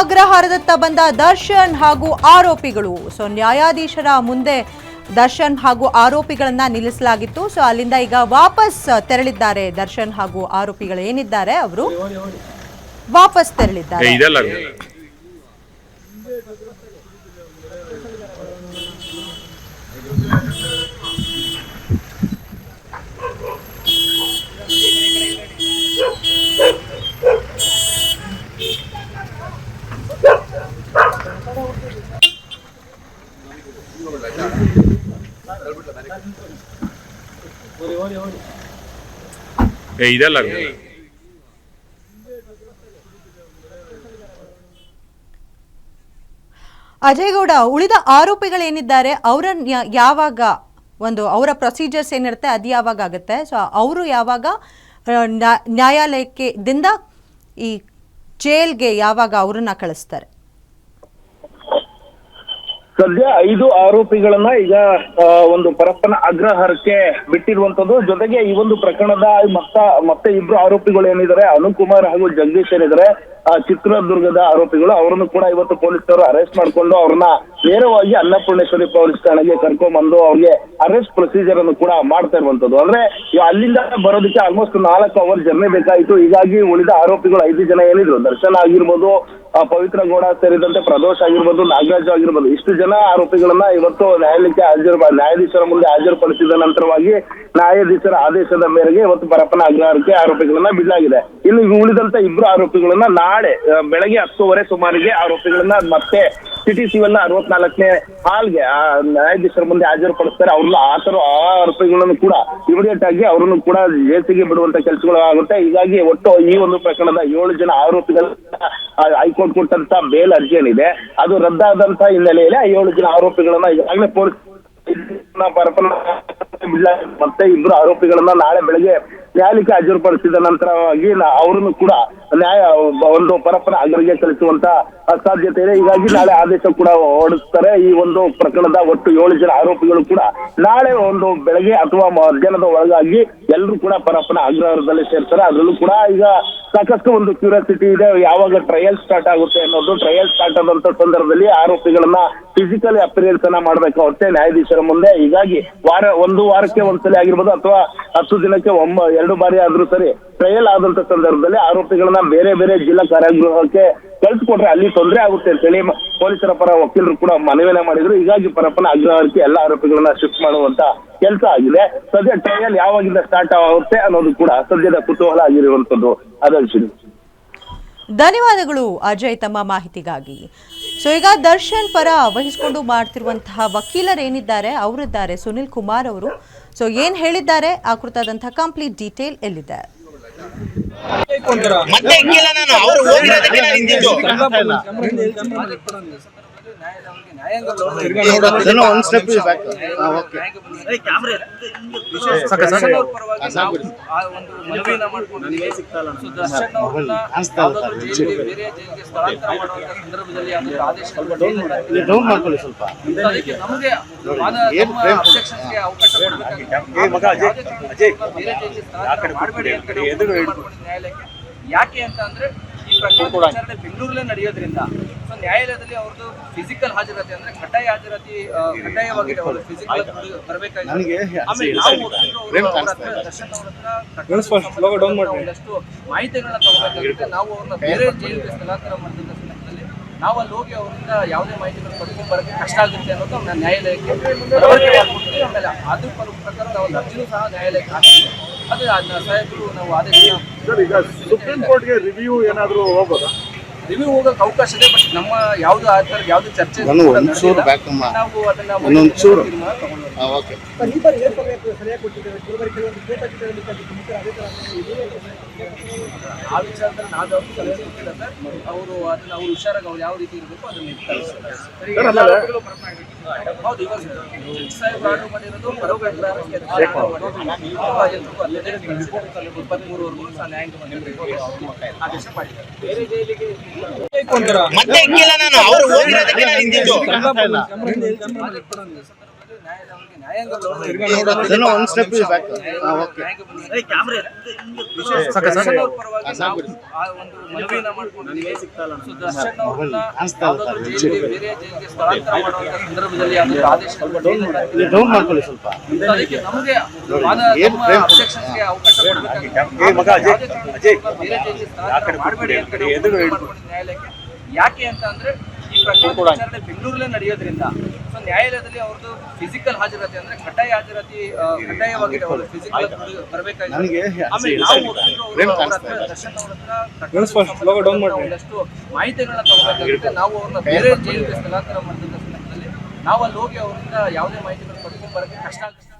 ಅಗ್ರಹಾರದತ್ತ ಬಂದ ದರ್ಶನ್ ಹಾಗೂ ಆರೋಪಿಗಳು. ನ್ಯಾಯಾಧೀಶರ ಮುಂದೆ ದರ್ಶನ್ ಹಾಗೂ ಆರೋಪಿಗಳನ್ನ ನಿಲ್ಲಿಸಲಾಗಿತ್ತು. ಅಲ್ಲಿಂದ ಈಗ ವಾಪಸ್ ತೆರಳಿದ್ದಾರೆ. ದರ್ಶನ್ ಹಾಗೂ ಆರೋಪಿಗಳು ಏನಿದ್ದಾರೆ ಅವರು ವಾಪಸ್ ತೆರಳಿದ್ದಾರೆ. ಇದೆಲ್ಲ ಅಜಯ್ ಗೌಡ, ಉಳಿದ ಆರೋಪಿಗಳೇನಿದ್ದಾರೆ ಅವರನ್ನ ಯಾವಾಗ ಅವರ ಪ್ರೊಸೀಜರ್ಸ್ ಏನಿರುತ್ತೆ ಅದು ಯಾವಾಗ ಆಗುತ್ತೆ? ಅವರು ಯಾವಾಗ ನ್ಯಾಯಾಲಯಕ್ಕೆ ದಿಂದ ಈ ಜೈಲ್ಗೆ ಯಾವಾಗ ಅವರನ್ನ ಕಳಿಸ್ತಾರೆ? ಸದ್ಯ 5 ಆರೋಪಿಗಳನ್ನ ಈಗ ಒಂದು ಪರಪ್ಪನ ಅಗ್ರಹಾರಕ್ಕೆ ಬಿಟ್ಟಿರುವಂತದ್ದು. ಜೊತೆಗೆ ಈ ಒಂದು ಪ್ರಕರಣದ ಮತ್ತೆ 2 ಆರೋಪಿಗಳು ಏನಿದ್ದಾರೆ, ಅನುಕುಮಾರ್ ಹಾಗೂ ಜಗದೀಶ್ ಏನಿದ್ದಾರೆ, ಚಿತ್ರದುರ್ಗದ ಆರೋಪಿಗಳು, ಅವರನ್ನು ಕೂಡ ಇವತ್ತು ಪೊಲೀಸರು ಅರೆಸ್ಟ್ ಮಾಡಿಕೊಂಡು ಅವ್ರನ್ನ ನೇರವಾಗಿ ಅನ್ನಪೂರ್ಣೇಶ್ವರಿ ಪೊಲೀಸ್ ಠಾಣೆಗೆ ಕರ್ಕೊಂಡ್ಬಂದು ಅವ್ರಿಗೆ ಅರೆಸ್ಟ್ ಪ್ರೊಸೀಜರ್ ಅನ್ನು ಕೂಡ ಮಾಡ್ತಾ ಇರುವಂತದ್ದು. ಅಂದ್ರೆ ಅಲ್ಲಿಂದ ಬರೋದಕ್ಕೆ ಆಲ್ಮೋಸ್ಟ್ 4 ಅವರ್ ಜರ್ನಿ ಬೇಕಾಯಿತು. ಹೀಗಾಗಿ ಉಳಿದ ಆರೋಪಿಗಳು 5 ಜನ ಏನಿದ್ರು, ದರ್ಶನ್ ಆಗಿರ್ಬೋದು, ಪವಿತ್ರ ಗೌಡ ಸೇರಿದಂತೆ ಪ್ರದೋಷ್ ಆಗಿರ್ಬೋದು, ನಾಗರಾಜ್ ಆಗಿರ್ಬೋದು, ಇಷ್ಟು ಜನ ಆರೋಪಿಗಳನ್ನ ಇವತ್ತು ನ್ಯಾಯಾಧೀಶರ ಮುಂದೆ ಹಾಜರುಪಡಿಸಿದ ನಂತರವಾಗಿ ನ್ಯಾಯಾಧೀಶರ ಆದೇಶದ ಮೇರೆಗೆ ಇವತ್ತು ಪರಪ್ಪನ ಅಗ್ರಹಾರಕ್ಕೆ ಆರೋಪಿಗಳನ್ನ ಬಿಡಲಾಗಿದೆ. ಇನ್ನು ಉಳಿದಂತ 2 ಆರೋಪಿಗಳನ್ನ ನಾಳೆ ಬೆಳಗ್ಗೆ 10:30 ಸುಮಾರಿಗೆ ಆರೋಪಿಗಳನ್ನ ಮತ್ತೆ ಸಿಟಿ ಸಿವಿಲ್ 64ನೇ ಹಾಲ್ಗೆ ನ್ಯಾಯಾಧೀಶರ ಮುಂದೆ ಹಾಜರುಪಡಿಸ್ತಾರೆ. ಅವ್ರನ್ನ ಆ ಆರೋಪಿಗಳನ್ನು ಕೂಡ ಇಮಿಡಿಯೇಟ್ ಆಗಿ ಅವರನ್ನು ಕೂಡ ಜೈಲಿಗೆ ಬಿಡುವಂತ ಕೆಲಸಗಳು ಆಗುತ್ತೆ. ಹೀಗಾಗಿ ಒಟ್ಟು ಈ ಒಂದು ಪ್ರಕರಣದ 7 ಜನ ಆರೋಪಿಗಳ ಹೈಕೋರ್ಟ್ ಕೊಟ್ಟಂತ ಬೇಲ್ ಅರ್ಜಿ ಏನಿದೆ ಅದು ರದ್ದಾದಂತ ಹಿನ್ನೆಲೆಯಲ್ಲಿ 7 ಜನ ಆರೋಪಿಗಳನ್ನ ಈಗಾಗಲೇ ಪೊಲೀಸ್ ಮತ್ತೆ 2 ಆರೋಪಿಗಳನ್ನ ನಾಳೆ ಬೆಳಗ್ಗೆ ನ್ಯಾಯಾಲಯಕ್ಕೆ ಹಾಜರುಪಡಿಸಿದ ನಂತರವಾಗಿ ಅವರನ್ನು ಕೂಡ ಒಂದು ಪರಪ್ಪನ ಅಗ್ರಗೆ ಕಳಿಸುವಂತ ಸಾಧ್ಯತೆ ಇದೆ. ಹೀಗಾಗಿ ನಾಳೆ ಆದೇಶ ಕೂಡ ಹೊರಡಿಸ್ತಾರೆ. ಈ ಒಂದು ಪ್ರಕರಣದ ಒಟ್ಟು 7 ಜನ ಆರೋಪಿಗಳು ಕೂಡ ನಾಳೆ ಒಂದು ಬೆಳಗ್ಗೆ ಅಥವಾ ಮಧ್ಯಾಹ್ನದ ಒಳಗಾಗಿ ಎಲ್ಲರೂ ಕೂಡ ಪರಪ್ಪನ ಅಗ್ರಹಾರದಲ್ಲಿ ಸೇರ್ತಾರೆ. ಅದರಲ್ಲೂ ಕೂಡ ಈಗ ಸಾಕಷ್ಟು ಒಂದು ಕ್ಯೂರಿಯಾಸಿಟಿ ಇದೆ, ಯಾವಾಗ ಟ್ರಯಲ್ ಸ್ಟಾರ್ಟ್ ಆಗುತ್ತೆ ಅನ್ನೋದು. ಟ್ರಯಲ್ ಸ್ಟಾರ್ಟ್ ಆದಂತ ಸಂದರ್ಭದಲ್ಲಿ ಆರೋಪಿಗಳನ್ನ ಫಿಸಿಕಲಿ ಅಪಿಯರೆನ್ಸ್ ಅನ್ನ ಮಾಡ್ಬೇಕಾಗುತ್ತೆ ನ್ಯಾಯಾಧೀಶರ ಮುಂದೆ. ಹೀಗಾಗಿ ಒಂದು ವಾರಕ್ಕೆ ಒಂದ್ಸಲಿ ಆಗಿರ್ಬೋದು ಅಥವಾ 10 ದಿನಕ್ಕೆ 2 ಬಾರಿ ಆದ್ರೂ ಸರಿ ಟ್ರಯಲ್ ಆದಂತ ಸಂದರ್ಭದಲ್ಲಿ ಆರೋಪಿಗಳನ್ನ ಬೇರೆ ಬೇರೆ ಜಿಲ್ಲಾ ಕಾರಾಗೃಹಕ್ಕೆ ಕಳಿಸ್ಕೊಟ್ರೆ ಅಲ್ಲಿ ತೊಂದರೆ ಆಗುತ್ತೆ ಅಂತೇಳಿ ಪೊಲೀಸರ ಪರ ವಕೀಲರು ಕೂಡ ಮನವಿಯನ್ನ ಮಾಡಿದ್ರು. ಹೀಗಾಗಿ ಪರಪ್ಪನ ಅಗ್ರಹಾರಕ್ಕೆ ಎಲ್ಲ ಆರೋಪಿಗಳನ್ನ ಶಿಫ್ಟ್ ಮಾಡುವಂತ ಕೆಲಸ ಆಗಿದೆ. ಸದ್ಯ ಟ್ರಯಲ್ ಯಾವಾಗಿಂದ ಸ್ಟಾರ್ಟ್ ಆಗುತ್ತೆ ಅನ್ನೋದು ಕೂಡ ಸದ್ಯದ ಕುತೂಹಲ ಆಗಿರುವಂತದ್ದು. ಅದರ್ಶಿನಿ, ಧನ್ಯವಾದಗಳು ಅಜಯ್ ತಮ್ಮ ಮಾಹಿತಿಗಾಗಿ. ಈಗ ದರ್ಶನ್ ಪರ ವಹಿಸಿಕೊಂಡು ಮಾಡ್ತಿರುವಂತಹ ವಕೀಲರೇನಿದ್ದಾರೆ ಅವರಿದ್ದಾರೆ ಸುನಿಲ್ ಕುಮಾರ್ ಅವರು. ಏನ್ ಹೇಳಿದ್ದಾರೆ ಆ ಕುರಿತಾದಂತಹ ಕಂಪ್ಲೀಟ್ ಡೀಟೇಲ್ ಎಲ್ಲಿದೆ? ಯಾಕೆ ಅಂತ ಅಂದ್ರೆ ಈ ಪ್ರಕರಣ ವಿಚಾರಣೆ ಬೆಂಗಳೂರಲ್ಲೇ ನಡೆಯೋದ್ರಿಂದ ನ್ಯಾಯಾಲಯದಲ್ಲಿ ಅವ್ರದ್ದು ಫಿಸಿಕಲ್ ಹಾಜರಾತಿ ಅಂದ್ರೆ ಕಡ್ಡಾಯವಾಗಿ ಫಿಸಿಕಲ್ ಬರಬೇಕಾಗಿದೆ. ಆಮೇಲೆ ಒಂದಷ್ಟು ಮಾಹಿತಿಗಳನ್ನ ತಗೋಬೇಕಾಗುತ್ತೆ. ನಾವು ಅವ್ರನ್ನ ಬೇರೆ ಜೈಲಿಗೆ ಸ್ಥಳಾಂತರ ಮಾಡಿದ ಸಂದರ್ಭದಲ್ಲಿ ನಾವು ಅಲ್ಲಿ ಹೋಗಿ ಅವರಿಂದ ಯಾವುದೇ ಮಾಹಿತಿಗಳನ್ನು ಪಡ್ಕೊಂಡು ಬರೋಕ್ಕೆ ಕಷ್ಟ ಆಗುತ್ತೆ ಅನ್ನೋದು ನ್ಯಾಯಾಲಯಕ್ಕೆ ಮನವರಿಕೆ ಮಾಡ್ಕೊಡ್ತೀವಿ. ಆಮೇಲೆ ಅದ್ರ ಪ್ರಕಾರ ನಾವು ಅರ್ಜಿನೂ ಸಹ ನ್ಯಾಯಾಲಯಕ್ಕೆ ಹಾಕ್ತೀವಿ. ಅದು ಸಾಹೇಬರು ನಾವು ಆದೇಶ ಸುಪ್ರೀಂ ಕೋರ್ಟ್ಗೆ ರಿವ್ಯೂ ಏನಾದರೂ ಹೋಗೋದಾ? ರಿವ್ಯೂ ಹೋಗಕ್ಕೆ ಅವಕಾಶ ಇದೆ, ಬಟ್ ನಮ್ಮ ಯಾವ್ದು ಆ ಥರ ಯಾವ್ದು ಚರ್ಚೆ ನಾವು ಅದನ್ನ ಆ ವಿಚಾರದಲ್ಲಿ ನಾವು ಅವರು ಅದನ್ನ ಅವ್ರು ಹುಷಾರಾಗಿ ಅವ್ರು ಯಾವ ರೀತಿ ಇರಬೇಕು ಅದನ್ನ ಹೌದು. ಇವಾಗ ಸಾಹೇಬ್ ಆರ್ಡರ್ ಮಾಡಿರೋದು ಪರೋಕ್ಷ 23 ನ್ಯಾಯಾಂಗ ಆದೇಶ ಮಾಡಿದ್ದಾರೆ. ಬೇರೆ ಜೈಲಿಗೆ ನ್ಯಾಯಾಲಯಕ್ಕೆ ನ್ಯಾಯಾಂಗ ಒಂದು ಸ್ಟೆಪ್ ಬ್ಯಾಕ್. ದರ್ಶನ್ ಅವ್ರ ಪರವಾಗಿ ನಾವು ಆ ಒಂದು ಮನವಿಯನ್ನ ಮಾಡ್ಕೊಂಡಿದ್ದೀವಿ. ಸೊ ದರ್ಶನ್ ಅವ್ರನ್ನ ಯಾವ್ದಾದ್ರು ಜೈಲಿಗೆ, ಬೇರೆ ಜೈಲಿಗೆ ಸ್ಥಳಾಂತರ ಮಾಡುವಂತ ಸಂದರ್ಭದಲ್ಲಿ ಅದಕ್ಕೆ ಆದೇಶ ಡೌನ್ ಮಾಡ್ಕೊಳ್ಳಿ ಸ್ವಲ್ಪ. ಅದಕ್ಕೆ ನಮಗೆ ನಮ್ಮ ಅಬ್ಜೆಕ್ಷನ್ಸ್ಗೆ ಅವಕಾಶ ಕೊಡಬೇಕಾಗುತ್ತೆ. ಬೇರೆ ಜೈಲಿಗೆ ಸ್ಥಳಾಂತರ ಮಾಡಬೇಡಿ ಅಂತ ನಾವು ಮನವಿ ಮಾಡ್ಕೊಂಡಿದ್ದೀವಿ ನ್ಯಾಯಾಲಯಕ್ಕೆ. ಯಾಕೆ ಅಂತ ಅಂದ್ರೆ ಈ ಪ್ರಕರಣದ ವಿಚಾರಣೆ ಬೆಂಗಳೂರಲ್ಲೇ ನಡೆಯೋದ್ರಿಂದ ಸೊ ನ್ಯಾಯಾಲಯದಲ್ಲಿ ಅವ್ರದ್ದು ಫಿಸಿಕಲ್ ಹಾಜರಾತಿ ಅಂದ್ರೆ ಕಡ್ಡಾಯ ಹಾಜರಾತಿ ಕಡ್ಡಾಯವಾಗಿದೆ. ಅವರು ಫಿಸಿಕಲ್ ಬರಬೇಕಾಗಿದೆ. ಆಮೇಲೆ ನಾವು ದರ್ಶನ್ ಅವ್ರ ಹತ್ರ ಒಂದಷ್ಟು ಮಾಹಿತಿಗಳನ್ನ ತಗೋಬೇಕಾಗುತ್ತೆ. ನಾವು ಅವ್ರನ್ನ ಬೇರೆ ಜೈಲಿಗೆ ಸ್ಥಳಾಂತರ ಮಾಡಿದ ಸಂದರ್ಭದಲ್ಲಿ ನಾವು ಅಲ್ಲಿ ಹೋಗಿ ಅವರಿಂದ ಯಾವುದೇ ಮಾಹಿತಿಗಳು ಪಡ್ಕೊಂಡ್ ಬರೋಕ್ಕೆ ಕಷ್ಟ ಆಗುತ್ತೆ.